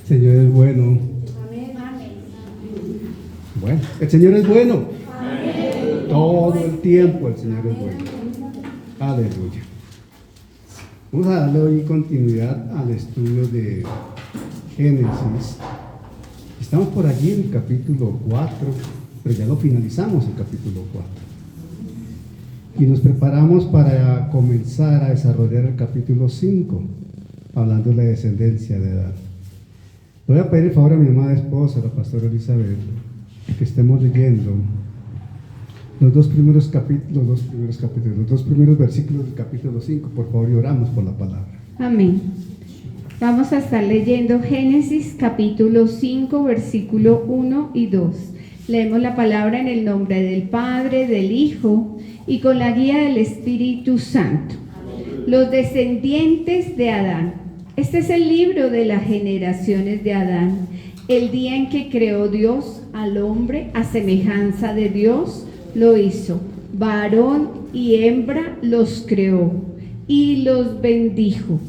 Señor es bueno. Bueno, el Señor es bueno. Todo el tiempo el Señor es bueno. Aleluya. Vamos a darle hoy continuidad al estudio de Génesis. Estamos por allí en el capítulo 4, pero ya lo finalizamos el capítulo 4. Y nos preparamos para comenzar a desarrollar el capítulo 5, hablando de la descendencia de Adán. Le voy a pedir el favor a mi amada esposa, la pastora Elizabeth, que estemos leyendo los dos primeros versículos del capítulo 5, por favor, y oramos por la palabra. Amén. Vamos a estar leyendo Génesis capítulo 5, versículo 1 y 2. Leemos la palabra en el nombre del Padre, del Hijo y con la guía del Espíritu Santo. Los descendientes de Adán. Este es el libro de las generaciones de Adán. El día en que creó Dios al hombre a semejanza de Dios, lo hizo. Varón y hembra los creó y los bendijo.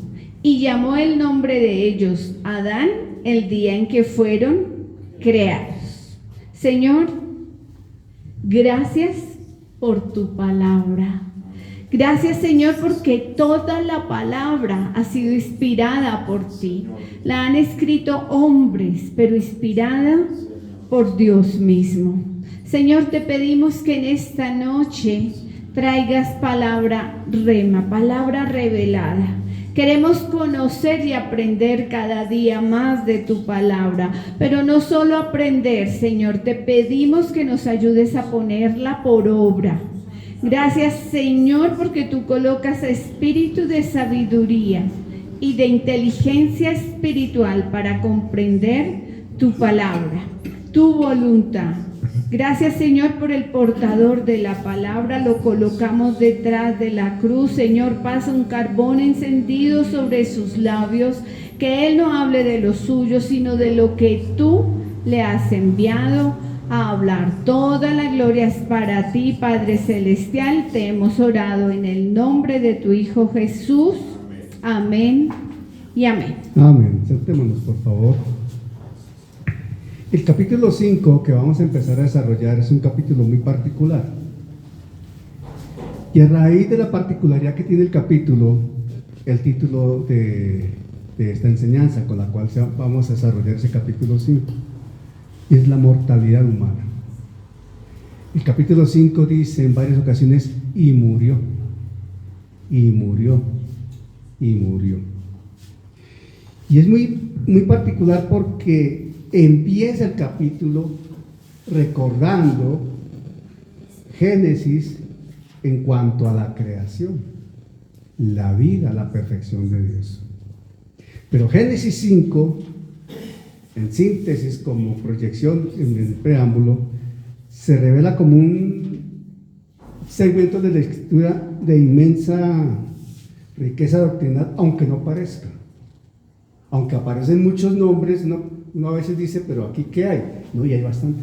Y llamó el nombre de ellos Adán el día en que fueron creados. Señor, gracias por tu palabra. Gracias, Señor, porque toda la palabra ha sido inspirada por ti. La han escrito hombres, pero inspirada por Dios mismo. Señor, te pedimos que en esta noche traigas palabra rema, palabra revelada. Queremos conocer y aprender cada día más de tu palabra, pero no solo aprender, Señor, te pedimos que nos ayudes a ponerla por obra. Gracias, Señor, porque tú colocas espíritu de sabiduría y de inteligencia espiritual para comprender tu palabra, tu voluntad. Gracias, Señor, por el portador de la palabra. Lo colocamos detrás de la cruz. Señor, pasa un carbón encendido sobre sus labios, que Él no hable de lo suyo, sino de lo que tú le has enviado a hablar. Toda la gloria es para ti, Padre Celestial. Te hemos orado en el nombre de tu Hijo Jesús. Amén y amén. Amén. Sentémonos, por favor. El capítulo 5 que vamos a empezar a desarrollar es un capítulo muy particular. Y a raíz de la particularidad que tiene el capítulo, el título de esta enseñanza con la cual vamos a desarrollar ese capítulo 5 es la mortalidad humana. El capítulo 5 dice en varias ocasiones, y murió, y murió, y murió. Y es muy particular porque empieza el capítulo recordando Génesis en cuanto a la creación, la vida, la perfección de Dios. Pero Génesis 5, en síntesis, como proyección en el preámbulo, se revela como un segmento de la escritura de inmensa riqueza doctrinal, aunque no parezca. Aunque aparecen muchos nombres, uno a veces dice, pero aquí ¿qué hay? No, y hay bastante.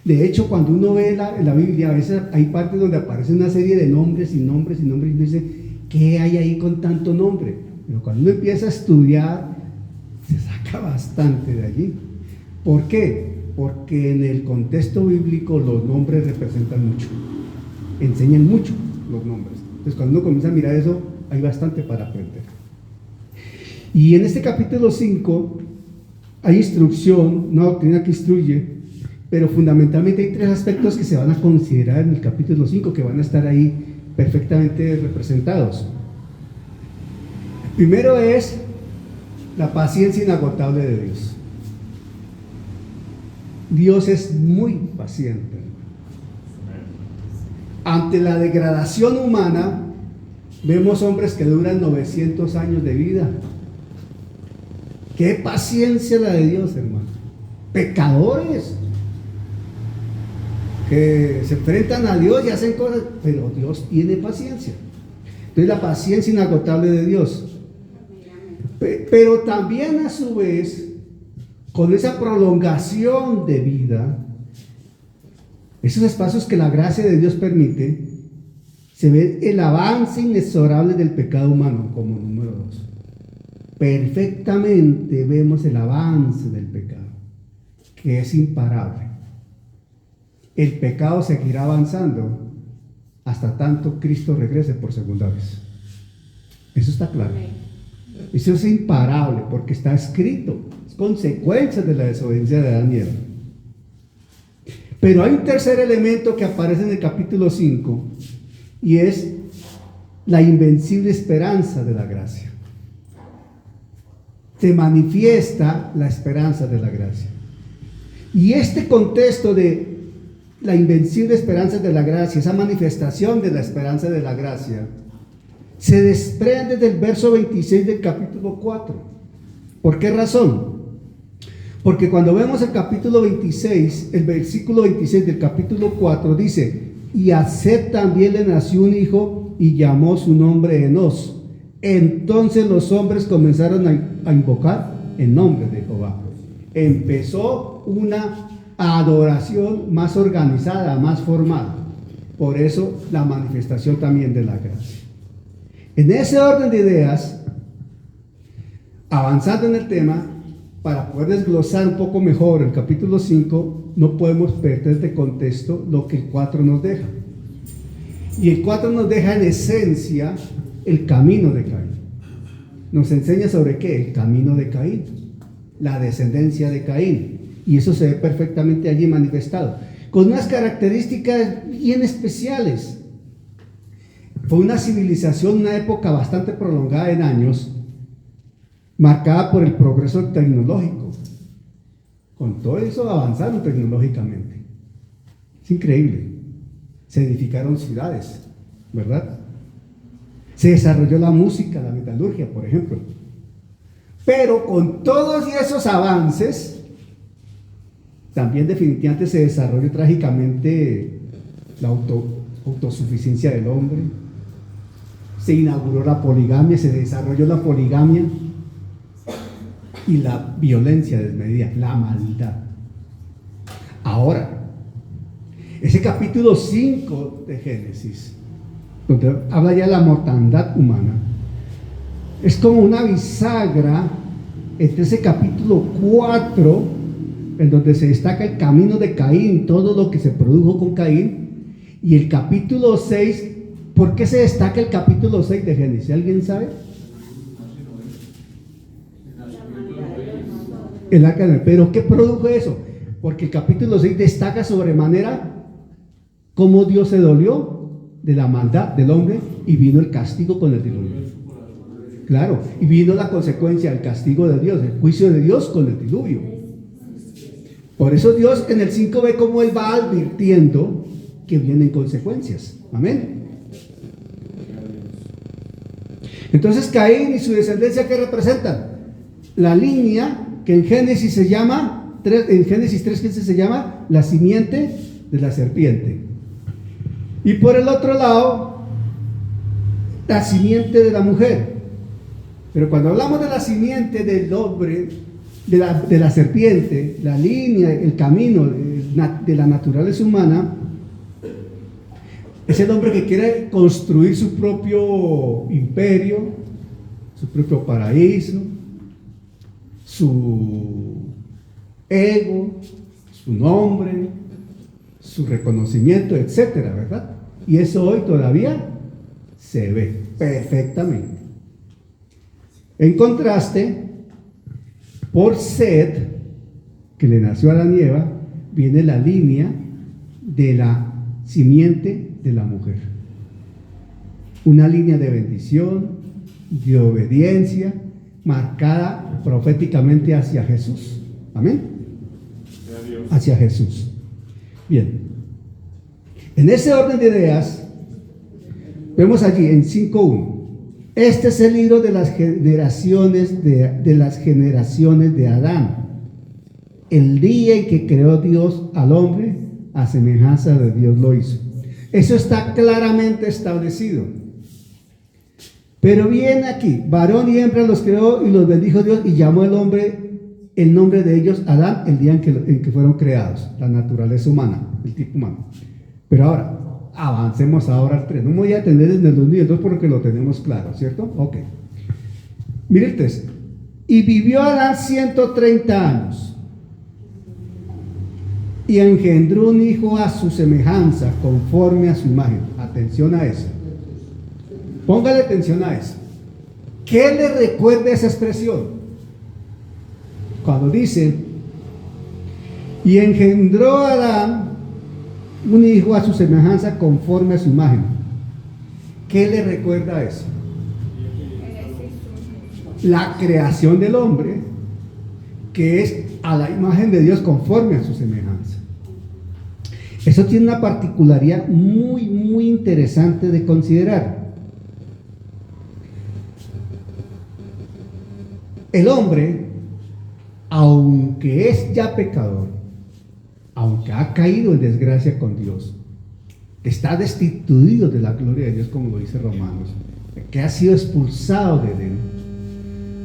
De hecho, cuando uno ve la Biblia, a veces hay partes donde aparece una serie de nombres y nombres y nombres, y uno dice, ¿qué hay ahí con tanto nombre? Pero cuando uno empieza a estudiar, se saca bastante de allí. ¿Por qué? Porque en el contexto bíblico los nombres representan mucho, enseñan mucho los nombres. Entonces, cuando uno comienza a mirar eso, hay bastante para aprender. Y en este capítulo 5 hay instrucción, una doctrina que instruye, pero fundamentalmente hay tres aspectos que se van a considerar en el capítulo 5, que van a estar ahí perfectamente representados. Primero es la paciencia inagotable de Dios. Dios es muy paciente. Ante la degradación humana, vemos hombres que duran 900 años de vida. ¡Qué paciencia la de Dios, hermano! Pecadores. que se enfrentan a Dios y hacen cosas, pero Dios tiene paciencia. Entonces la paciencia inagotable de Dios. Pero también a su vez, con esa prolongación de vida, esos espacios que la gracia de Dios permite, se ve el avance inexorable del pecado humano como número 2. Perfectamente vemos el avance del pecado, que es imparable. El pecado seguirá avanzando hasta tanto Cristo regrese por segunda vez. Eso está claro. Eso es imparable porque está escrito. Es consecuencia de la desobediencia de Adán y Eva. Pero hay un tercer elemento que aparece en el capítulo 5 y es la invencible esperanza de la gracia. Se manifiesta la esperanza de la gracia. Y este contexto de la invencible esperanza de la gracia, esa manifestación de la esperanza de la gracia, se desprende del verso 26 del capítulo 4. ¿Por qué razón? Porque cuando vemos el capítulo 26, el versículo 26 del capítulo 4 dice: y a Set también le nació un hijo y llamó su nombre Enos. Entonces los hombres comenzaron a invocar el nombre de Jehová. Empezó una adoración más organizada, más formal. Por eso la manifestación también de la gracia. En ese orden de ideas, avanzando en el tema, para poder desglosar un poco mejor el capítulo 5, no podemos perder de contexto lo que el 4 nos deja. Y el 4 nos deja en esencia el camino de Caín. Nos enseña sobre qué, el camino de Caín, la descendencia de Caín. Y eso se ve perfectamente allí manifestado, con unas características bien especiales. Fue una civilización, una época bastante prolongada en años, marcada por el progreso tecnológico. Con todo eso avanzaron tecnológicamente. Es increíble. Se edificaron ciudades, ¿verdad? Se desarrolló la música, la metalurgia, por ejemplo. Pero con todos esos avances, también definitivamente se desarrolló trágicamente la autosuficiencia del hombre. Se inauguró la poligamia, se desarrolló la poligamia y la violencia desmedida, la maldad. Ahora, ese capítulo 5 de Génesis, donde habla ya de la mortandad humana, es como una bisagra entre ese capítulo 4, en donde se destaca el camino de Caín, todo lo que se produjo con Caín, y el capítulo 6. ¿Por qué se destaca el capítulo 6 de Génesis? ¿Alguien sabe? El arca de Noé. ¿Pero qué produjo eso? Porque el capítulo 6 destaca sobremanera cómo Dios se dolió de la maldad del hombre y vino el castigo con el diluvio. Claro, y vino la consecuencia, el castigo de Dios, el juicio de Dios con el diluvio. Por eso Dios en el 5 ve cómo Él va advirtiendo que vienen consecuencias. Amén. Entonces Caín y su descendencia, ¿qué representan? La línea que en Génesis se llama, en Génesis 3:15 se llama la simiente de la serpiente. Y por el otro lado, la simiente de la mujer. Pero cuando hablamos de la simiente del hombre, de la serpiente, la línea, el camino de la naturaleza humana, es el hombre que quiere construir su propio imperio, su propio paraíso, su ego, su nombre, su reconocimiento, etcétera, ¿verdad? Y eso hoy todavía se ve perfectamente. En contraste, por Set, que le nació a Adán y Eva, viene la línea de la simiente de la mujer. Una línea de bendición, de obediencia, marcada proféticamente hacia Jesús. Amén. Hacia Jesús. Bien. En ese orden de ideas, vemos allí en 5:1. Este es el libro de las generaciones de Adán. El día en que creó Dios al hombre, a semejanza de Dios lo hizo. Eso está claramente establecido. Pero bien aquí, varón y hembra los creó y los bendijo Dios y llamó el nombre de ellos Adán el día en que fueron creados, la naturaleza humana, el tipo humano. Pero ahora, avancemos ahora al 3. No me voy a atender desde el 1 y el 2 porque lo tenemos claro, ¿cierto? Ok. Mire el 3. Y vivió Adán 130 años y engendró un hijo a su semejanza, conforme a su imagen. Atención a eso. Póngale atención a eso. ¿Qué le recuerda esa expresión? Cuando dice, y engendró a Adán un hijo a su semejanza, conforme a su imagen. ¿Qué le recuerda a eso? La creación del hombre, que es a la imagen de Dios, conforme a su semejanza. Eso tiene una particularidad muy, muy interesante de considerar. El hombre, aunque es ya pecador, aunque ha caído en desgracia con Dios, está destituido de la gloria de Dios, como lo dice Romanos, que ha sido expulsado de Edén,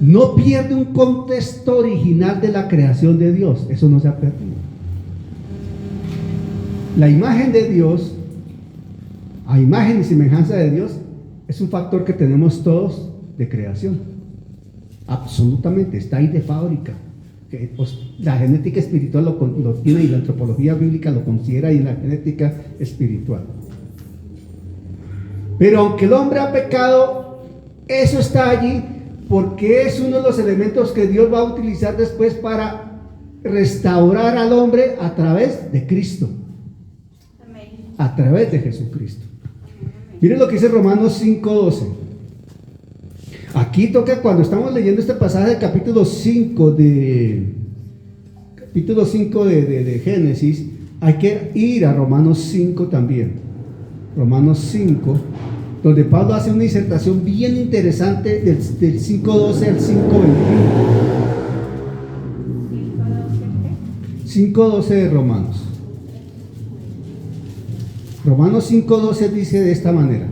no pierde un contexto original de la creación de Dios. Eso no se ha perdido. La imagen de Dios, a imagen y semejanza de Dios, es un factor que tenemos todos de creación. Absolutamente, está ahí de fábrica. La genética espiritual lo tiene y la antropología bíblica lo considera y la genética espiritual. Pero aunque el hombre ha pecado, eso está allí porque es uno de los elementos que Dios va a utilizar después para restaurar al hombre a través de Cristo. A través de Jesucristo. Miren lo que dice Romanos 5:12. Aquí toca, cuando estamos leyendo este pasaje del capítulo 5 de Génesis, hay que ir a Romanos 5 también. Romanos 5, donde Pablo hace una disertación bien interesante del 5:12 al 5:21. 5:12 de Romanos. Romanos 5:12 dice de esta manera.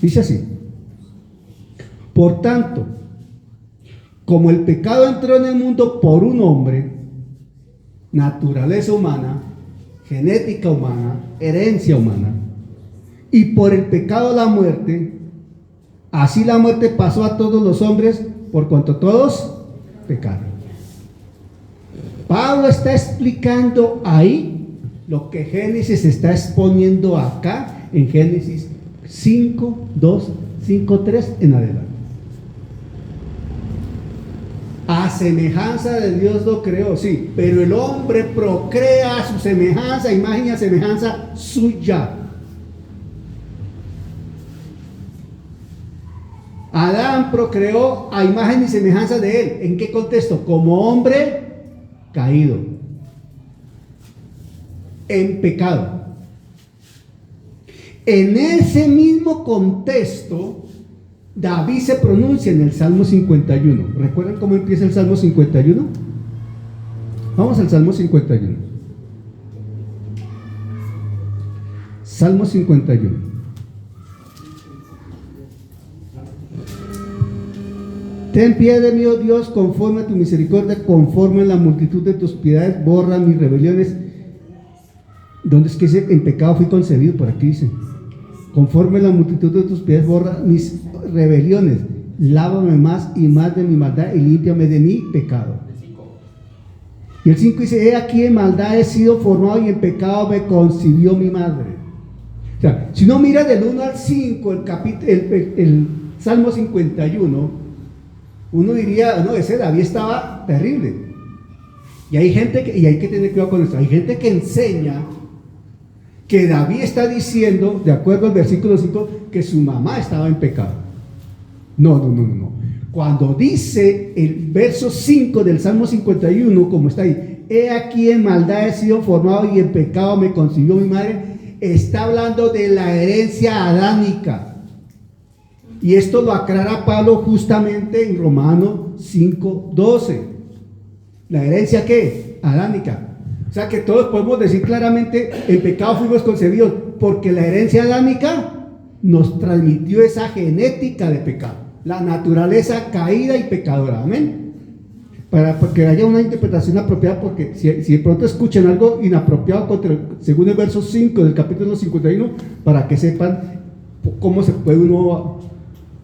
Dice así: por tanto, como el pecado entró en el mundo por un hombre, naturaleza humana, genética humana, herencia humana, y por el pecado la muerte, así la muerte pasó a todos los hombres por cuanto todos pecaron. Pablo está explicando ahí lo que Génesis está exponiendo acá en Génesis 5:2, 5:3 en adelante. A semejanza de Dios lo creó, sí, pero el hombre procrea a su semejanza, imagen y a semejanza suya. Adán procreó a imagen y semejanza de él. ¿En qué contexto? Como hombre caído, en pecado. En ese mismo contexto, David se pronuncia en el Salmo 51. ¿Recuerdan cómo empieza el Salmo 51? Vamos al Salmo 51. Salmo 51. Ten piedad de mí, oh Dios, conforme a tu misericordia, conforme a la multitud de tus piedades, borra mis rebeliones. ¿Dónde es que dice? En pecado fui concebido, por aquí dice. Conforme a la multitud de tus piedades, borra mis rebeliones. Lávame más y más de mi maldad y límpiame de mi pecado. Y el 5 dice: he aquí en maldad he sido formado y en pecado me concibió mi madre. O sea, si uno mira del 1 al 5 el Salmo 51, uno diría: no, ese David estaba terrible. Y hay gente y hay que tener cuidado con esto. Hay gente que enseña que David está diciendo, de acuerdo al versículo 5, que su mamá estaba en pecado. No. Cuando dice el verso 5 del Salmo 51, como está ahí: he aquí en maldad he sido formado y en pecado me concibió mi madre, está hablando de la herencia adánica. Y esto lo aclara Pablo justamente en Romanos 5:12. ¿La herencia qué? Adánica. O sea que todos podemos decir claramente, en pecado fuimos concebidos, porque la herencia adánica nos transmitió esa genética de pecado, la naturaleza caída y pecadora. Amén. Para que haya una interpretación apropiada, porque si de pronto escuchan algo inapropiado según el verso 5 del capítulo 51, para que sepan cómo se puede uno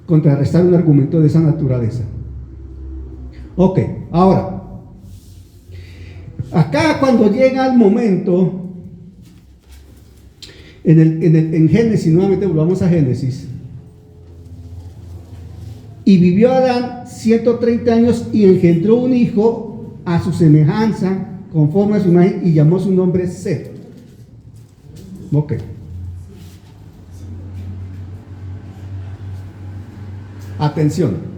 contrarrestar un argumento de esa naturaleza. Ok, ahora, acá cuando llega el momento, en Génesis, nuevamente volvamos a Génesis, y vivió Adán 130 años y engendró un hijo a su semejanza, conforme a su imagen, y llamó su nombre Set. Ok. Atención.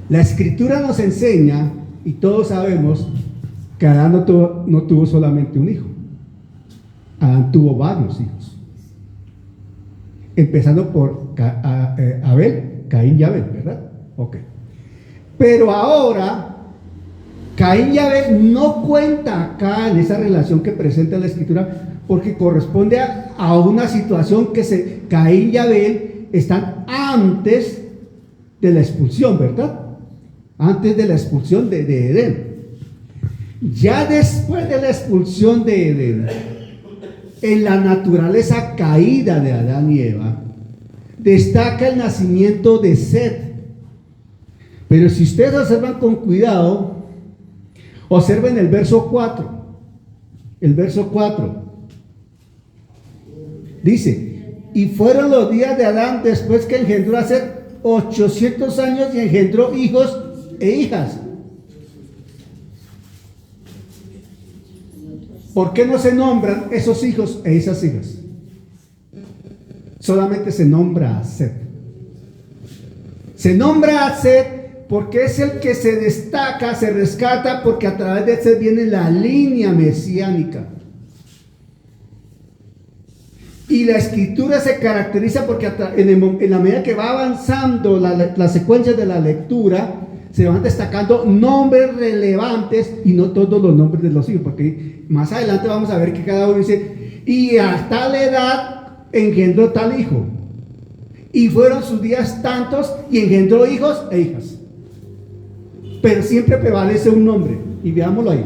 La escritura nos enseña, y todos sabemos, que Adán no tuvo solamente un hijo. Adán tuvo varios hijos. Empezando por Abel, Caín y Abel, ¿verdad? Ok. Pero ahora, Caín y Abel no cuenta acá en esa relación que presenta la escritura, porque corresponde a una situación que Caín y Abel están antes de la expulsión, ¿verdad? Antes de la expulsión de Edén. Ya después de la expulsión de Edén, en la naturaleza caída de Adán y Eva, destaca el nacimiento de Set. Pero si ustedes observan con cuidado, observen el verso 4. El verso 4 dice: y fueron los días de Adán después que engendró a Set 800 años y engendró hijos e hijas. ¿Por qué no se nombran esos hijos e esas hijas? Solamente se nombra a Set. Se nombra a Set porque es el que se destaca, se rescata, porque a través de Set viene la línea mesiánica. Y la escritura se caracteriza porque en la medida que va avanzando la secuencia de la lectura, se van destacando nombres relevantes y no todos los nombres de los hijos, porque más adelante vamos a ver que cada uno dice: y a tal edad engendró tal hijo, y fueron sus días tantos, y engendró hijos e hijas. Pero siempre prevalece un nombre, y veámoslo ahí.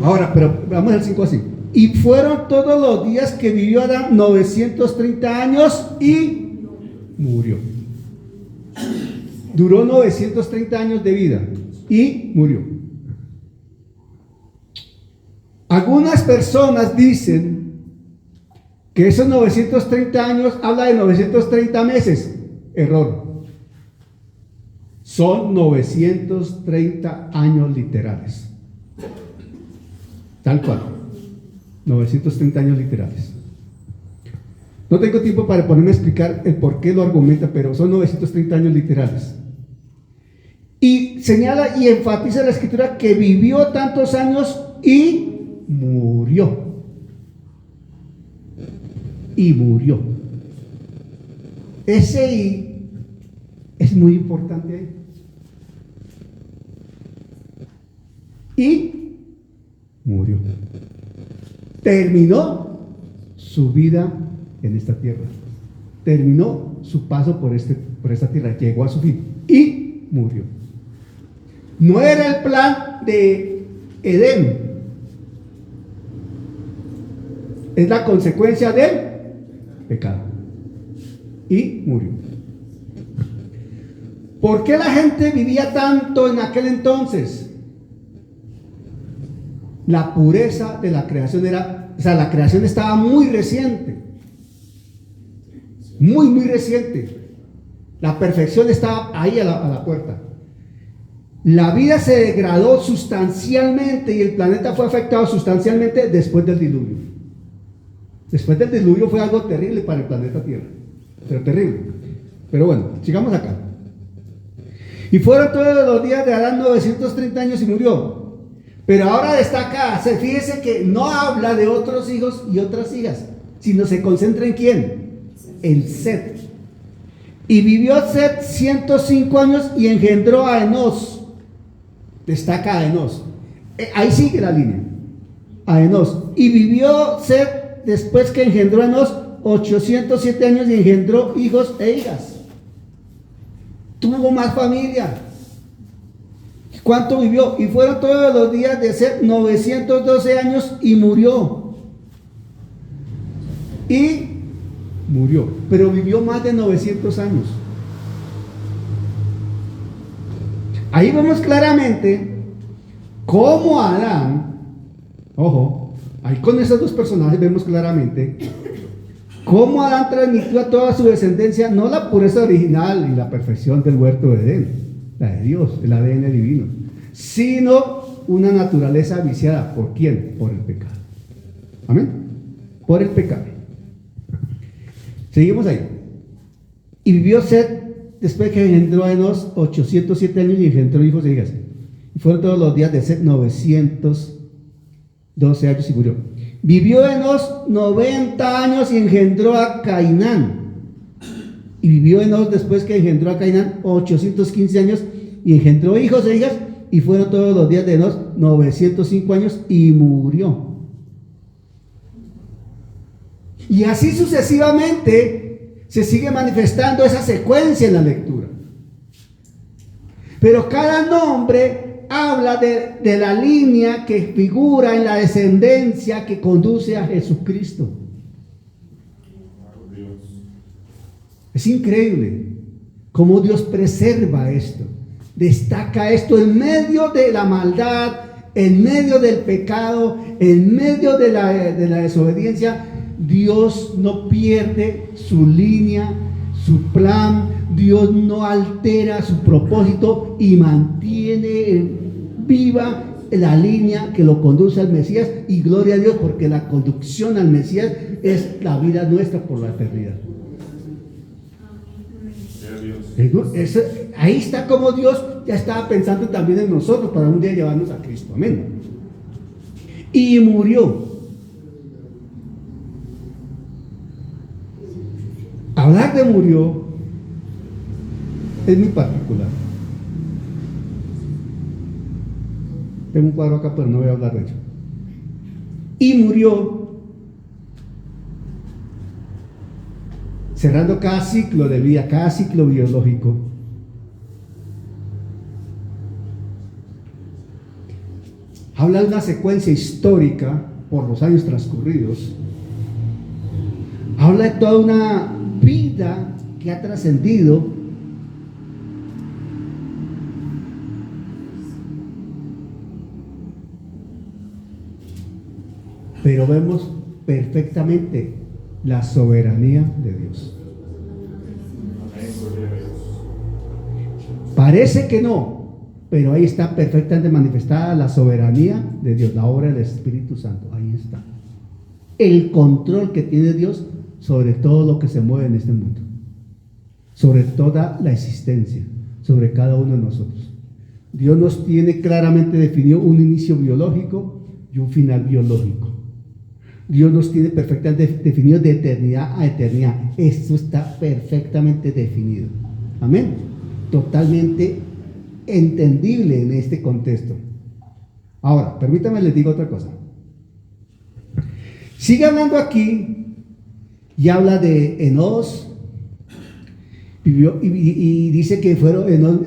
Ahora, pero vamos al 5 así. Y fueron todos los días que vivió Adán 930 años y murió. Duró 930 años de vida y murió. Algunas personas dicen que esos 930 años habla de 930 meses. Error. Son 930 años literales. Tal cual. 930 años literales. No tengo tiempo para ponerme a explicar el por qué lo argumenta, pero son 930 años literales. Y señala y enfatiza la escritura que vivió tantos años y murió. Y murió. Ese "y" es muy importante ahí. Y murió. Terminó su vida en esta tierra. Terminó su paso por esta tierra. Llegó a su fin y murió. No era el plan de Edén. Es la consecuencia del pecado. Y murió. ¿Por qué la gente vivía tanto en aquel entonces? La pureza de la creación la creación estaba muy reciente. Muy, muy reciente. La perfección estaba ahí a la puerta. La vida se degradó sustancialmente y el planeta fue afectado sustancialmente después del diluvio. Después del diluvio fue algo terrible para el planeta Tierra. Pero terrible. Pero bueno, sigamos acá. Y fueron todos los días de Adán 930 años y murió. Pero ahora destaca, fíjese que no habla de otros hijos y otras hijas, sino se concentra en ¿quién? En Set. Y vivió Set 105 años y engendró a Enos. destaca a Enos. Ahí sigue la línea. A Enos. Y vivió Set después que engendró a Enos 807 años y engendró hijos e hijas. Tuvo más familia. ¿Cuánto vivió? Y fueron todos los días de Set 912 años y murió. Y murió. Pero vivió más de 900 años. Ahí vemos claramente cómo Adán, ojo, ahí con esos dos personajes vemos claramente cómo Adán transmitió a toda su descendencia no la pureza original y la perfección del huerto de Edén, la de Dios, el ADN divino, sino una naturaleza viciada. ¿Por quién? Por el pecado. Amén. Por el pecado. Seguimos ahí. Y vivió Set después que engendró a Enos 807 años y engendró hijos e hijas. Y fueron todos los días de Set 912 años y murió. Vivió Enos 90 años y engendró a Cainán. Y vivió Enos después que engendró a Cainán 815 años y engendró hijos e hijas. Y fueron todos los días de Enos 905 años y murió. Y así sucesivamente se sigue manifestando esa secuencia en la lectura. Pero cada nombre habla de la línea que figura en la descendencia que conduce a Jesucristo. Es increíble cómo Dios preserva esto, destaca esto en medio de la maldad, en medio del pecado, en medio de la desobediencia. Dios no pierde su línea, su plan. Dios no altera su propósito y mantiene viva la línea que lo conduce al Mesías. Y gloria a Dios, porque la conducción al Mesías es la vida nuestra por la eternidad. Ahí está como Dios ya estaba pensando también en nosotros para un día llevarnos a Cristo. Amén. Y murió. Hablar de murió es muy particular. Tengo un cuadro acá, pero no voy a hablar de ello. Y murió, cerrando cada ciclo de vida, cada ciclo biológico. Habla de una secuencia histórica por los años transcurridos. Habla de toda una vida que ha trascendido. Pero vemos perfectamente la soberanía de Dios. Parece que no, pero ahí está perfectamente manifestada la soberanía de Dios, la obra del Espíritu Santo. Ahí está el control que tiene Dios sobre todo lo que se mueve en este mundo, sobre toda la existencia, sobre cada uno de nosotros. Dios nos tiene claramente definido un inicio biológico y un final biológico. Dios nos tiene perfectamente definido de eternidad a eternidad. Esto está perfectamente definido. Amén. Totalmente entendible en este contexto. Ahora, permítanme les digo otra cosa. Sigue hablando aquí y habla de Enos. Vivió, y dice que Enos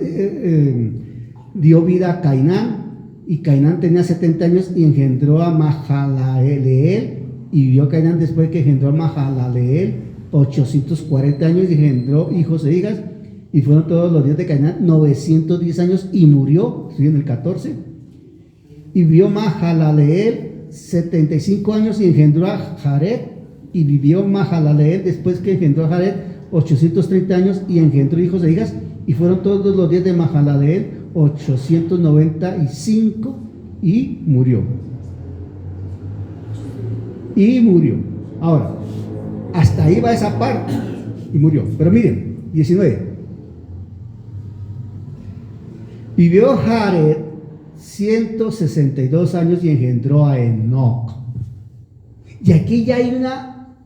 dio vida a Cainán. Y Cainán tenía 70 años y engendró a Mahalaleel. Y vivió Cainán después que engendró a Mahalaleel 840 años y engendró hijos e hijas. Y fueron todos los días de Cainán 910 años y murió. Estoy en el 14. Y vivió Mahalaleel 75 años y engendró a Jared. Y vivió Mahalaleel después que engendró a Jared 830 años y engendró hijos e hijas. Y fueron todos los días de Mahalaleel 895 y murió. Y murió. Ahora, hasta ahí va esa parte. Y murió. Pero miren, 19. Vivió Jared 162 años y engendró a Enoc. Y aquí ya hay una,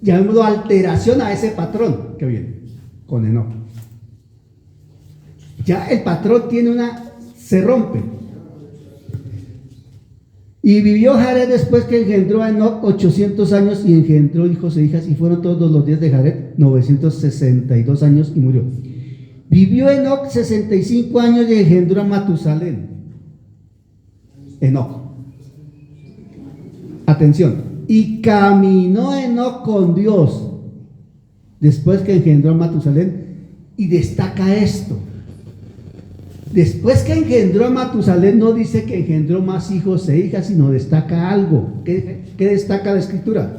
llamémoslo, alteración a ese patrón que viene con Enoc. Ya el patrón tiene una se rompe. Y vivió Jared después que engendró a Enoc 800 años y engendró hijos e hijas, y fueron todos los días de Jared 962 años y murió. Vivió Enoc 65 años y engendró a Matusalén. Enoc. Atención. Y caminó Enoc con Dios después que engendró a Matusalén. Y destaca esto. Después que engendró a Matusalén, no dice que engendró más hijos e hijas, sino destaca algo. ¿Qué destaca la escritura?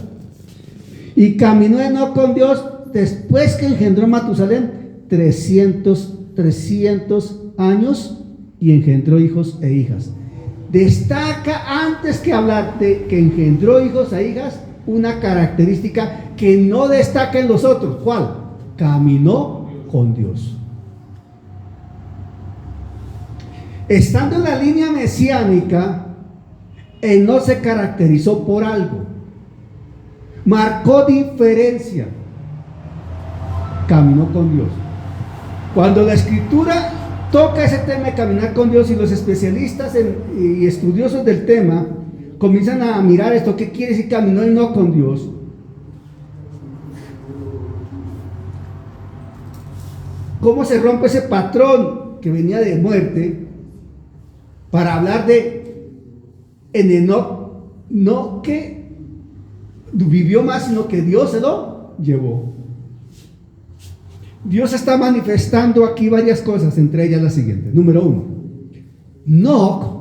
Y caminó Enoc con Dios después que engendró a Matusalén 300 años y engendró hijos e hijas. Destaca, antes que hablar de que engendró hijos e hijas, una característica que no destaca en los otros. ¿Cuál? Caminó con Dios. Estando en la línea mesiánica, él no se caracterizó por algo. Marcó diferencia. Caminó con Dios. Cuando la escritura toca ese tema de caminar con Dios y los especialistas y estudiosos del tema comienzan a mirar esto, ¿qué quiere decir caminó y no con Dios? ¿Cómo se rompe ese patrón que venía de muerte para hablar de en Enoc, no que vivió más, sino que Dios se lo llevó? Dios está manifestando aquí varias cosas, entre ellas la siguiente. Número 1, Enoc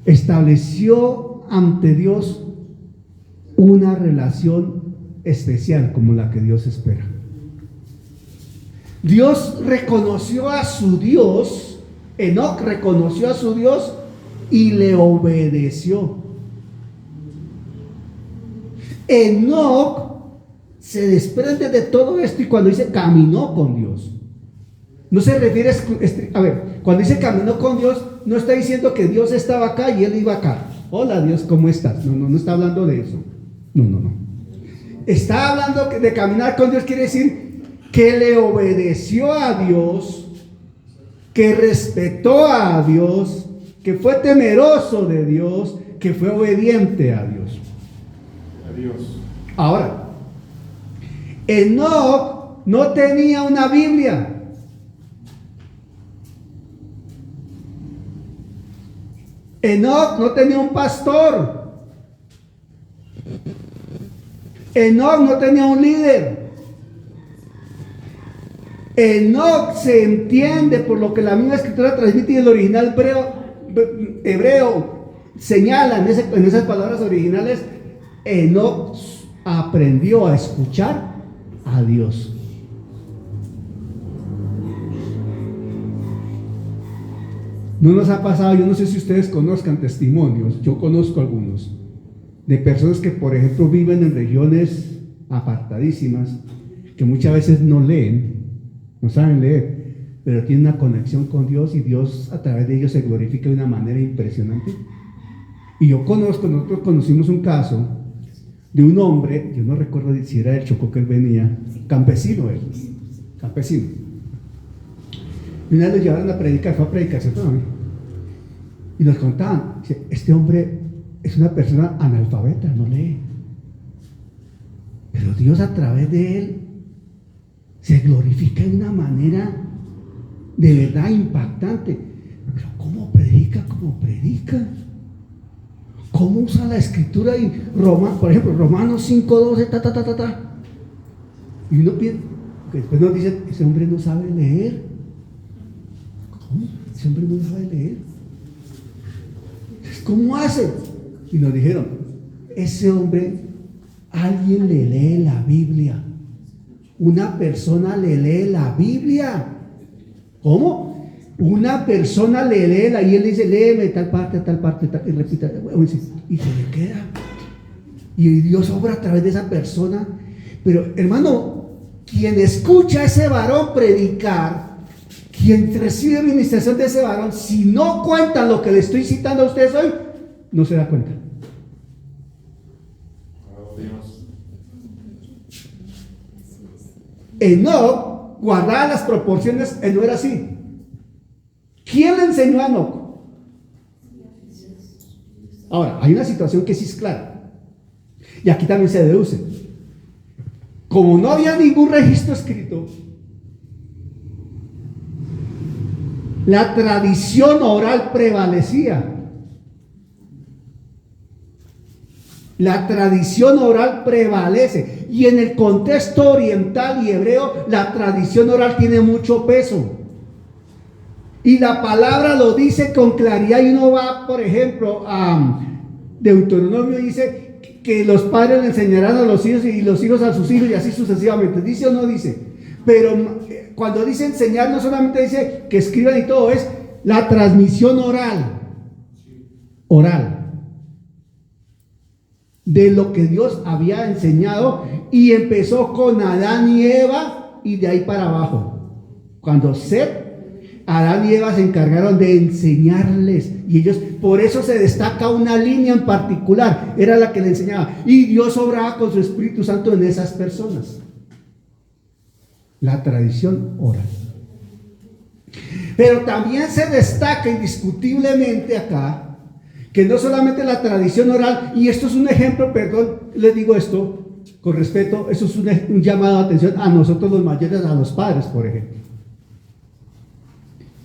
estableció ante Dios una relación especial como la que Dios espera. Dios reconoció a su Dios, Enoc reconoció a su Dios y le obedeció. Enoc se desprende de todo esto y cuando dice caminó con Dios, no se refiere a ver, cuando dice caminó con Dios, no está diciendo que Dios estaba acá y él iba acá. Hola Dios, ¿cómo estás? No está hablando de eso. No. Está hablando de caminar con Dios, quiere decir que le obedeció a Dios, que respetó a Dios, que fue temeroso de Dios, que fue obediente a Dios. Ahora, Enoc no tenía una Biblia. Enoc no tenía un pastor. Enoc no tenía un líder. Enoc se entiende por lo que la misma escritura transmite y el original hebreo señala en esas palabras originales. Enoc aprendió a escuchar a Dios. No nos ha pasado, yo no sé si ustedes conozcan testimonios, yo conozco algunos, de personas que por ejemplo viven en regiones apartadísimas, que muchas veces no leen, no saben leer, pero tienen una conexión con Dios y Dios a través de ellos se glorifica de una manera impresionante. Y nosotros conocimos un caso de un hombre, yo no recuerdo si era del Chocó que él venía, campesino. Y una vez lo llevaron a predicar, fue a predicar, ¿cierto? Y nos contaban, este hombre es una persona analfabeta, no lee. Pero Dios a través de él se glorifica de una manera de verdad impactante. Pero ¿cómo predica? ¿Cómo usa la escritura? Y por ejemplo, Romanos 5:12, Y uno piensa, que después nos dicen, ese hombre no sabe leer. ¿Cómo? Ese hombre no sabe leer. Entonces, ¿cómo hace? Y nos dijeron, ese hombre, alguien le lee la Biblia. Una persona le lee la Biblia. ¿Cómo? Una persona le lee y él dice, léeme tal parte, y repita, y se le queda. Y Dios obra a través de esa persona. Pero hermano, quien escucha a ese varón predicar, quien recibe administración de ese varón, si no cuentan lo que le estoy citando a ustedes hoy, no se da cuenta. Enoc guardaba las proporciones, él no era así. ¿Quién le enseñó a Enoc? Ahora, hay una situación que sí es clara. Y aquí también se deduce. Como no había ningún registro escrito, la tradición oral prevalecía. La tradición oral prevalece. Y en el contexto oriental y hebreo, la tradición oral tiene mucho peso. Y la palabra lo dice con claridad. Y uno va, por ejemplo, a Deuteronomio, dice que los padres le enseñarán a los hijos y los hijos a sus hijos y así sucesivamente. ¿Dice o no dice? Pero cuando dice enseñar, no solamente dice que escriban y todo, es la transmisión oral. Oral. De lo que Dios había enseñado, y empezó con Adán y Eva y de ahí para abajo. Cuando Adán y Eva se encargaron de enseñarles, y ellos, por eso se destaca una línea en particular, era la que le enseñaba, y Dios obraba con su Espíritu Santo en esas personas. La tradición oral. Pero también se destaca indiscutiblemente acá que no solamente la tradición oral, y esto es un ejemplo, perdón, les digo esto con respeto, eso es un llamado de atención a nosotros los mayores, a los padres, por ejemplo.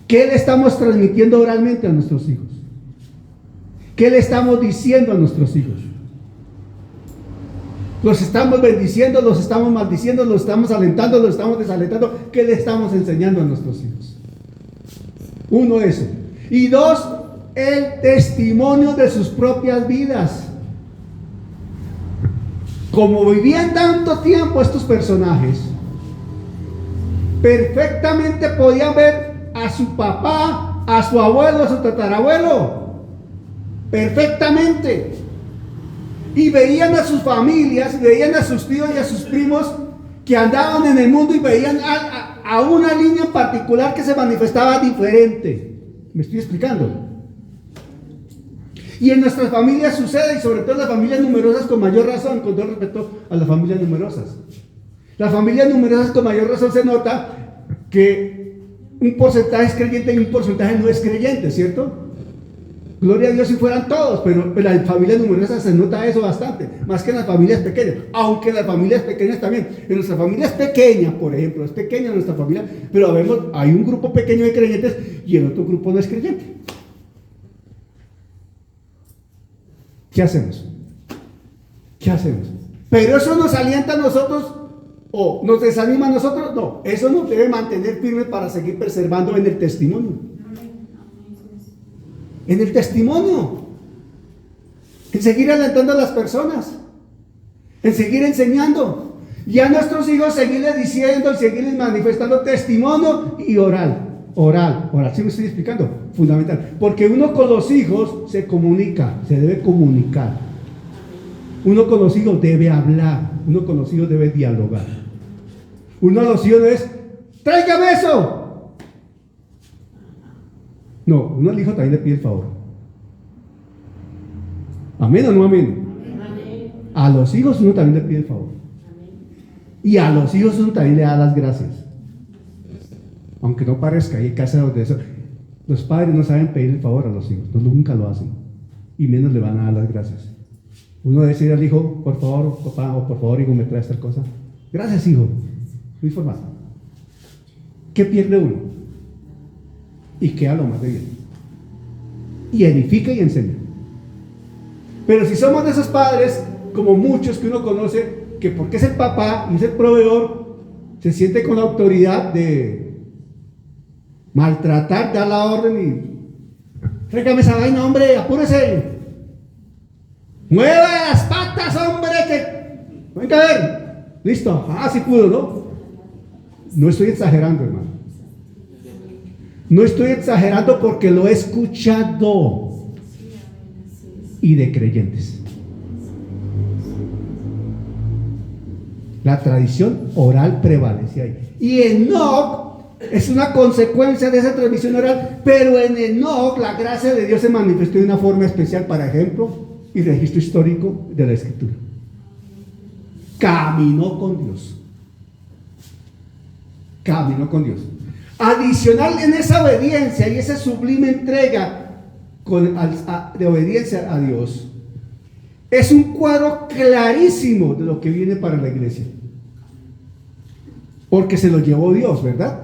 ¿Qué le estamos transmitiendo oralmente a nuestros hijos? ¿Qué le estamos diciendo a nuestros hijos? ¿Los estamos bendiciendo, los estamos maldiciendo, los estamos alentando, los estamos desalentando? ¿Qué le estamos enseñando a nuestros hijos? Uno, eso. Y dos, el testimonio de sus propias vidas. Como vivían tanto tiempo estos personajes, perfectamente podían ver a su papá, a su abuelo, a su tatarabuelo, perfectamente, y veían a sus familias, veían a sus tíos y a sus primos que andaban en el mundo, y veían a una línea en particular que se manifestaba diferente. ¿Me estoy explicando? Y en nuestras familias sucede, y sobre todo en las familias numerosas con mayor razón, con todo respeto a las familias numerosas. Las familias numerosas con mayor razón se nota que un porcentaje es creyente y un porcentaje no es creyente, ¿cierto? Gloria a Dios si fueran todos, pero en las familias numerosas se nota eso bastante, más que en las familias pequeñas, aunque en las familias pequeñas también. En nuestras familias pequeñas, por ejemplo, es pequeña nuestra familia, pero hay un grupo pequeño de creyentes y el otro grupo no es creyente. ¿Qué hacemos? ¿Qué hacemos? Pero eso nos alienta a nosotros o nos desanima a nosotros. No, eso nos debe mantener firmes para seguir preservando en el testimonio. En el testimonio. En seguir alentando a las personas. En seguir enseñando. Y a nuestros hijos seguirles diciendo y seguirles manifestando testimonio y oral. Oral, ¿sí me estoy explicando? Fundamental, porque uno con los hijos se comunica, se debe comunicar. Uno con los hijos debe hablar, uno con los hijos debe dialogar. Uno de los hijos es, ¡tráigame eso! No, uno al hijo también le pide el favor. ¿Amén o no amén? A los hijos uno también le pide el favor. Y a los hijos uno también le da las gracias. Aunque no parezca, hay casos de eso. Los padres no saben pedir el favor a los hijos, nunca lo hacen, y menos le van a dar las gracias. Uno debe decir al hijo, por favor, papá, o por favor, hijo, me traes tal cosa. Gracias, hijo. Muy formal. ¿Qué pierde uno? Y queda lo más de bien. Y edifica y enseña. Pero si somos de esos padres, como muchos que uno conoce, que porque es el papá y es el proveedor, se siente con la autoridad de maltratar, dar la orden y tráigame esa vaina, hombre, apúrese, mueva las patas, hombre, que venga a ver, listo, sí pudo, ¿no? No estoy exagerando, hermano, no estoy exagerando porque lo he escuchado, y de creyentes. La tradición oral prevalece ahí, y Enoc es una consecuencia de esa transmisión oral, pero en Enoc la gracia de Dios se manifestó de una forma especial para ejemplo y registro histórico de la Escritura. Caminó con Dios. Caminó con Dios. Adicional en esa obediencia y esa sublime entrega de obediencia a Dios, es un cuadro clarísimo de lo que viene para la iglesia. Porque se lo llevó Dios, ¿verdad?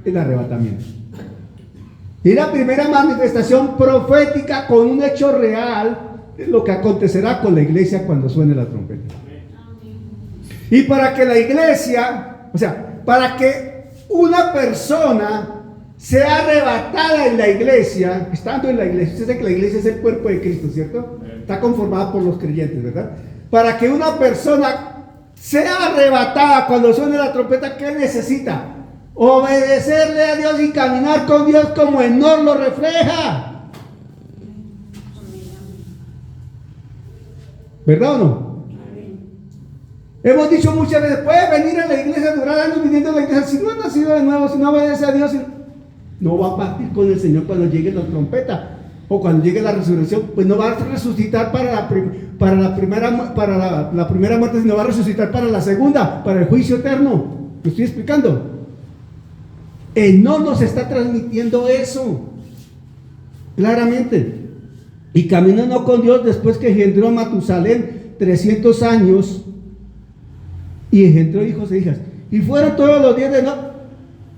El arrebatamiento. Y la primera manifestación profética con un hecho real de lo que acontecerá con la iglesia cuando suene la trompeta. Y para que la iglesia, o sea, para que una persona sea arrebatada en la iglesia, estando en la iglesia, usted sabe que la iglesia es el cuerpo de Cristo, ¿cierto? Está conformada por los creyentes, ¿verdad? Para que una persona sea arrebatada cuando suene la trompeta, ¿qué necesita? Obedecerle a Dios y caminar con Dios como Enoc lo refleja. ¿Verdad o no? Hemos dicho muchas veces, puede venir a la iglesia, durar años viniendo a la iglesia, si no ha nacido de nuevo, si no obedece a Dios, no va a partir con el Señor cuando llegue la trompeta o cuando llegue la resurrección, pues no va a resucitar para la primera muerte, sino va a resucitar para la segunda, para el juicio eterno. ¿Me estoy explicando? Enoc nos está transmitiendo eso claramente. Y caminó Enoc con Dios después que engendró a Matusalén 300 años y engendró hijos e hijas. Y fueron todos los días de Enoc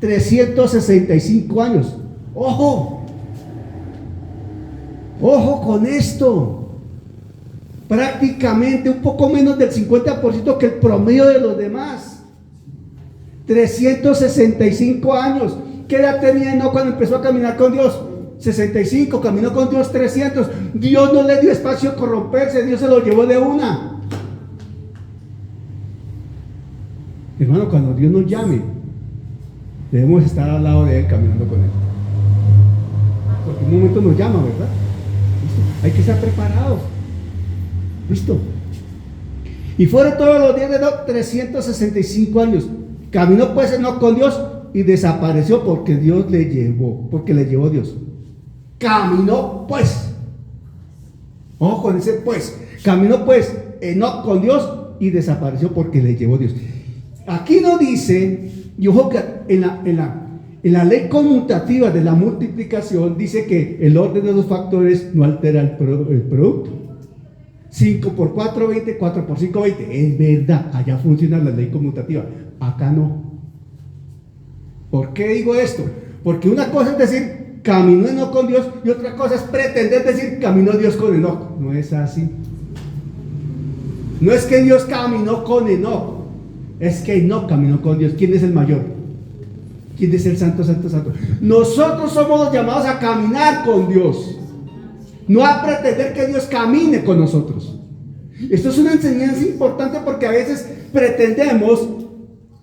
365 años. ¡Ojo! ¡Ojo con esto! Prácticamente un poco menos del 50% que el promedio de los demás. 365 años. ¿Qué edad tenía Enoc cuando empezó a caminar con Dios? 65, caminó con Dios 300. Dios no le dio espacio a corromperse, Dios se lo llevó de una. Hermano, cuando Dios nos llame, debemos estar al lado de Él caminando con Él. Porque en un momento nos llama, ¿verdad? ¿Listo? Hay que estar preparados. ¿Listo? Y fueron todos los días de Enoc 365 años. Caminó pues Enoc con Dios y desapareció porque Dios le llevó, porque le llevó Dios. Caminó pues. Ojo con ese pues. Caminó pues Enoc con Dios y desapareció porque le llevó Dios. Aquí no dice, y ojo que en la ley conmutativa de la multiplicación dice que el orden de los factores no altera el producto. 5 por 4, 20, 4 por 5, 20. Es verdad, allá funciona la ley conmutativa. Acá no. ¿Por qué digo esto? Porque una cosa es decir, caminó Enoc con Dios, y otra cosa es pretender decir, caminó Dios con Enoc. No es así. No es que Dios caminó con Enoc, es que Enoc caminó con Dios. ¿Quién es el mayor? ¿Quién es el santo, santo, santo? Nosotros somos los llamados a caminar con Dios, no a pretender que Dios camine con nosotros. Esto es una enseñanza importante porque a veces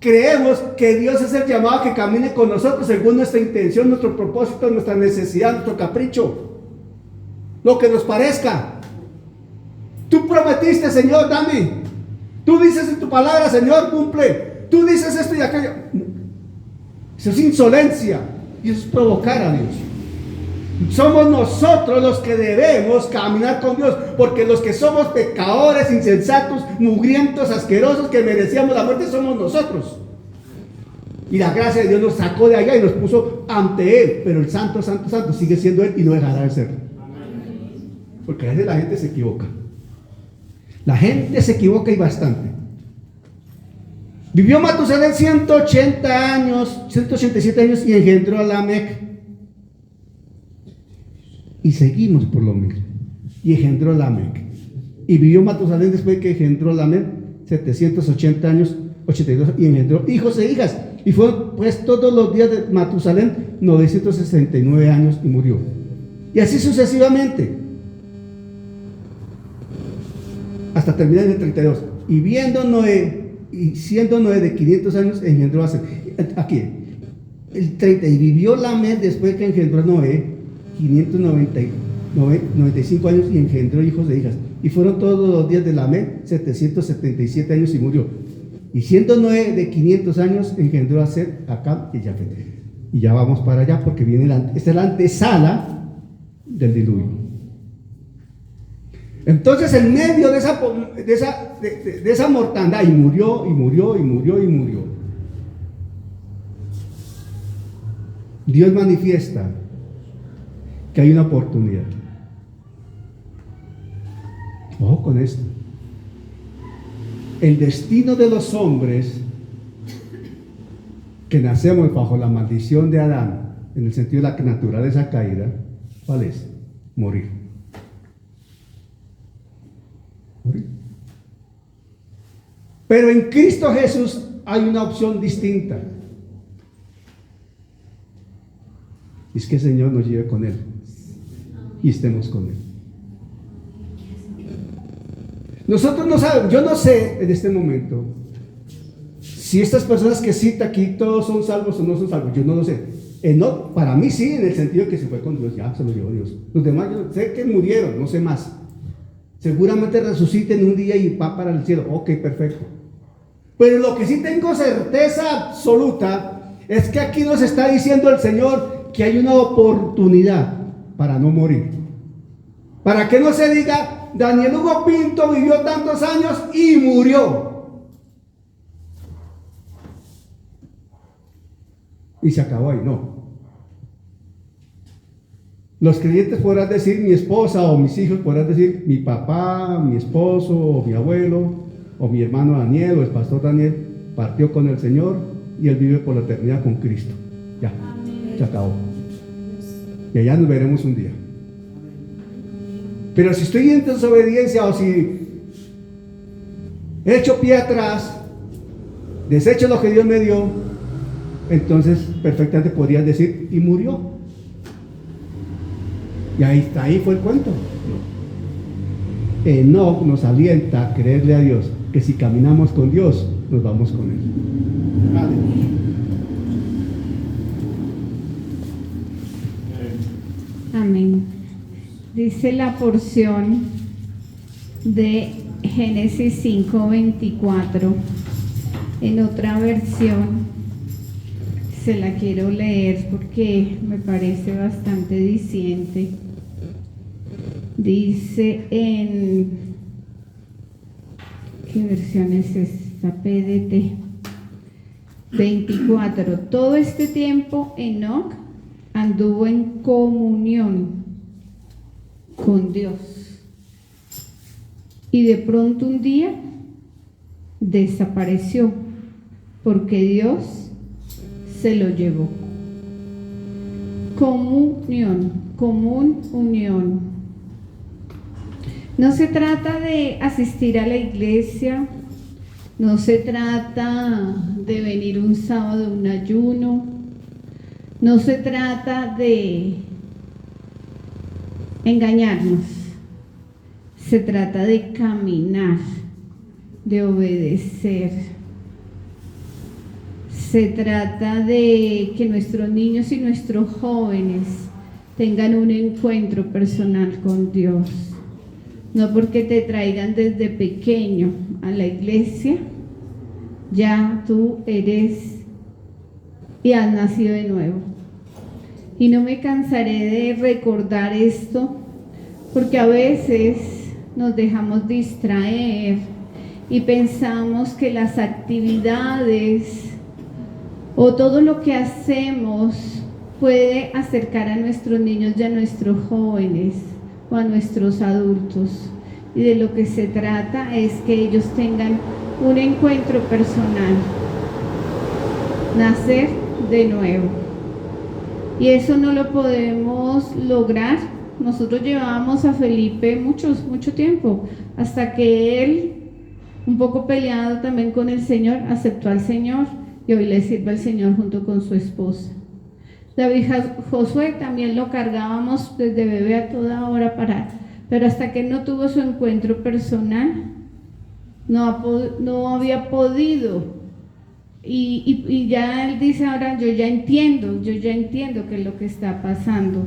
creemos que Dios es el llamado a que camine con nosotros según nuestra intención, nuestro propósito, nuestra necesidad, nuestro capricho, lo que nos parezca. Tú prometiste, Señor, dame. Tú dices en tu palabra, Señor, cumple. Tú dices esto y aquello. Eso es insolencia y eso es provocar a Dios. Somos nosotros los que debemos caminar con Dios, porque los que somos pecadores, insensatos, mugrientos, asquerosos, que merecíamos la muerte, somos nosotros. Y la gracia de Dios nos sacó de allá y nos puso ante Él, pero el santo, santo, santo sigue siendo Él y no dejará de serlo. Porque a veces la gente se equivoca. La gente se equivoca y bastante. Vivió Matusalén 180 años, 187 años y engendró a Lamec. Y seguimos por lo mismo. Y engendró a Lamec. Y vivió Matusalén después de que engendró a Lamec 780 años, 82, y engendró hijos e hijas. Y fueron pues todos los días de Matusalén 969 años y murió. Y así sucesivamente. Hasta terminar en el 32. Y siendo Noé de 500 años, engendró a Sem. Aquí, el 30. Y vivió Lamec después que engendró a Noé 595 años y engendró hijos e hijas. Y fueron todos los días de Lamec 777 años y murió. Y siendo Noé de 500 años, engendró a Set, a Cam y Jafet. Y ya vamos para allá porque viene esta es la antesala del diluvio. Entonces, en medio de esa mortandad, y murió. Dios manifiesta que hay una oportunidad. Ojo con esto. El destino de los hombres que nacemos bajo la maldición de Adán, en el sentido de la naturaleza caída, ¿cuál es? Morir. Morir. Pero en Cristo Jesús hay una opción distinta. Es que el Señor nos lleve con Él y estemos con Él. Nosotros no sabemos, yo no sé en este momento si estas personas que cita aquí todos son salvos o no son salvos. Yo no lo sé. No, para mí sí, en el sentido de que se fue con Dios, ya se lo llevó Dios. Los demás yo sé que murieron, no sé más. Seguramente resuciten un día y va para el cielo. Ok, perfecto. Pero lo que sí tengo certeza absoluta es que aquí nos está diciendo el Señor que hay una oportunidad para no morir. Para que no se diga, Daniel Hugo Pinto vivió tantos años y murió. Y se acabó ahí, no. Los creyentes podrán decir mi esposa o mis hijos, podrán decir mi papá, mi esposo o mi abuelo o mi hermano Daniel o el pastor Daniel partió con el Señor y él vive por la eternidad con Cristo. Ya, se acabó. Y allá nos veremos un día. Pero si estoy en desobediencia o si he hecho pie atrás, desecho lo que Dios me dio, entonces perfectamente podrías decir y murió. Y ahí fue el cuento. Enoc nos alienta a creerle a Dios que si caminamos con Dios, nos vamos con Él. Amén. Dice la porción de Génesis 5:24 en otra versión. Se la quiero leer porque me parece bastante diciente. Dice en... ¿qué versión es esta? PDT 24. Todo este tiempo Enoc anduvo en comunión con Dios. Y de pronto un día desapareció porque Dios se lo llevó. Común unión. No se trata de asistir a la iglesia, no se trata de venir un sábado, un ayuno, no se trata de engañarnos, se trata de caminar, de obedecer. Se trata de que nuestros niños y nuestros jóvenes tengan un encuentro personal con Dios. No porque te traigan desde pequeño a la iglesia, ya tú eres y has nacido de nuevo. Y no me cansaré de recordar esto, porque a veces nos dejamos distraer y pensamos que las actividades o todo lo que hacemos puede acercar a nuestros niños y a nuestros jóvenes o a nuestros adultos. Y de lo que se trata es que ellos tengan un encuentro personal, nacer de nuevo. Y eso no lo podemos lograr. Nosotros llevábamos a Felipe mucho tiempo, hasta que él, un poco peleado también con el Señor, aceptó al Señor y hoy le sirve al Señor junto con su esposa. David Josué también lo cargábamos desde bebé a toda hora pero hasta que no tuvo su encuentro personal, no había podido. Y ya él dice ahora, yo ya entiendo qué es lo que está pasando.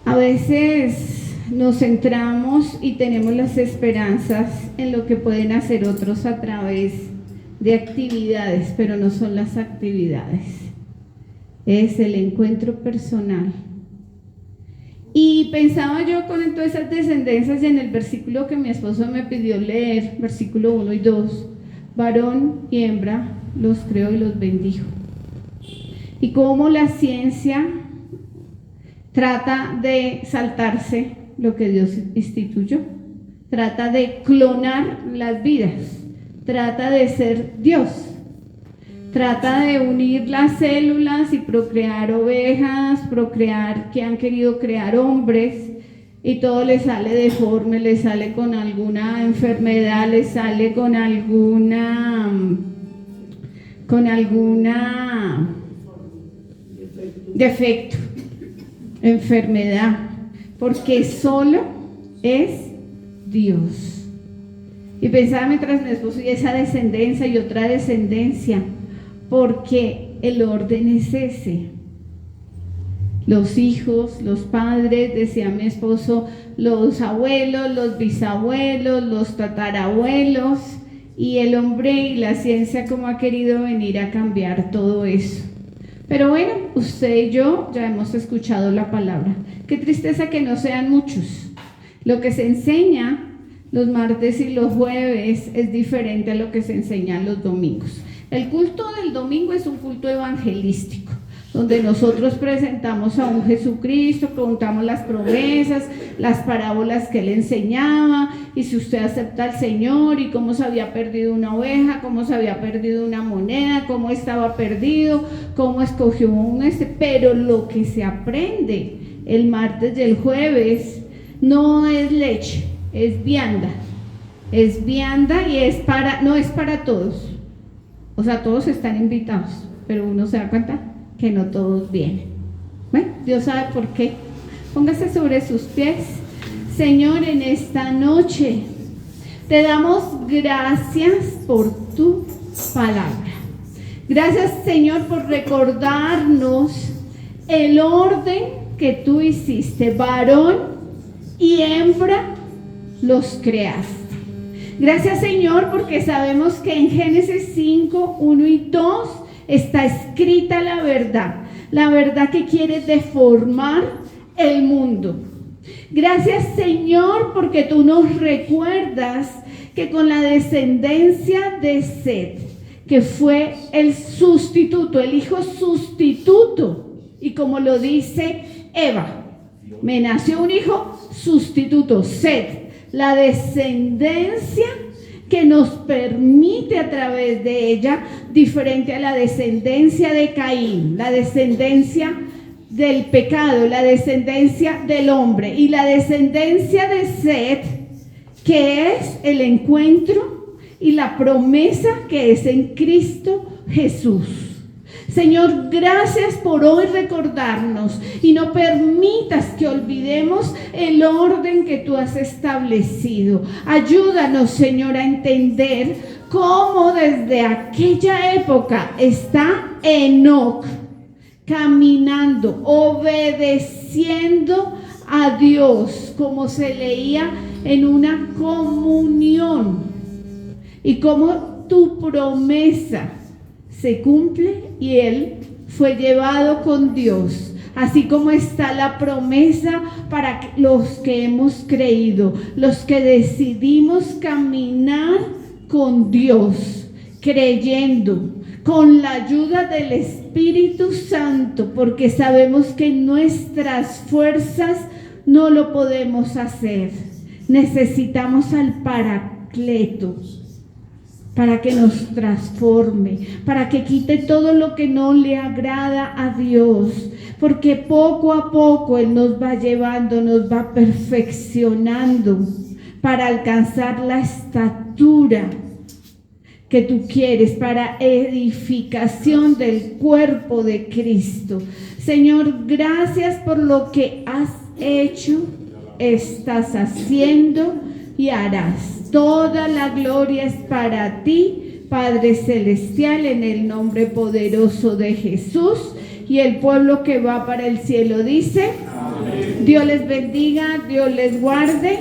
A veces nos centramos y tenemos las esperanzas en lo que pueden hacer otros a través de actividades, pero no son las actividades, es el encuentro personal. Y pensaba yo con todas esas descendencias en el versículo que mi esposo me pidió leer, versículo 1 y 2, varón y hembra los creó y los bendijo. y cómo la ciencia trata de saltarse lo que Dios instituyó, trata de clonar las vidas, trata de ser Dios, trata de unir las células y procrear ovejas, procrear que han querido crear hombres, y todo le sale deforme, le sale con alguna enfermedad, le sale con alguna defecto, enfermedad, porque solo es Dios. Y pensaba mientras mi esposo, y esa descendencia y otra descendencia, porque el orden es ese. Los hijos, los padres, decía mi esposo, los abuelos, los bisabuelos, los tatarabuelos, y el hombre y la ciencia como ha querido venir a cambiar todo eso. Pero bueno, usted y yo ya hemos escuchado la palabra. Qué tristeza que no sean muchos. Lo que se enseña los martes y los jueves es diferente a lo que se enseña los domingos. El culto del domingo es un culto evangelístico, donde nosotros presentamos a un Jesucristo, contamos las promesas, las parábolas que él enseñaba, y si usted acepta al Señor, y cómo se había perdido una oveja, cómo se había perdido una moneda, cómo estaba perdido, cómo escogió pero lo que se aprende el martes y el jueves no es leche, es vianda y no es para todos, o sea, todos están invitados, pero uno se da cuenta que no todos vienen. Bueno, Dios sabe por qué. Póngase sobre sus pies. Señor, en esta noche te damos gracias por tu palabra. Gracias, Señor, por recordarnos el orden que tú hiciste. Varón y hembra los creaste. Gracias, Señor, porque sabemos que en Génesis 5, 1 y 2 está escrita la verdad que quiere deformar el mundo. Gracias, Señor, porque tú nos recuerdas que con la descendencia de Set, que fue el sustituto, el hijo sustituto, y como lo dice Eva, me nació un hijo sustituto, Set, la descendencia que nos permite a través de ella, diferente a la descendencia de Caín, la descendencia del pecado, la descendencia del hombre, y la descendencia de Set, que es el encuentro y la promesa que es en Cristo Jesús. Señor, gracias por hoy recordarnos, y no permitas que olvidemos el orden que tú has establecido. Ayúdanos, Señor, a entender cómo desde aquella época está Enoc caminando, obedeciendo a Dios, como se leía en una comunión, y cómo tu promesa se cumple y él fue llevado con Dios, así como está la promesa para los que hemos creído, los que decidimos caminar con Dios, creyendo, con la ayuda del Espíritu Santo, porque sabemos que en nuestras fuerzas no lo podemos hacer. Necesitamos al Paracleto para que nos transforme, para que quite todo lo que no le agrada a Dios, porque poco a poco Él nos va llevando, nos va perfeccionando para alcanzar la estatura que tú quieres, para edificación del cuerpo de Cristo. Señor, gracias por lo que has hecho, estás haciendo y harás. Toda la gloria es para ti, Padre Celestial, en el nombre poderoso de Jesús. Y el pueblo que va para el cielo dice: amén. Dios les bendiga, Dios les guarde.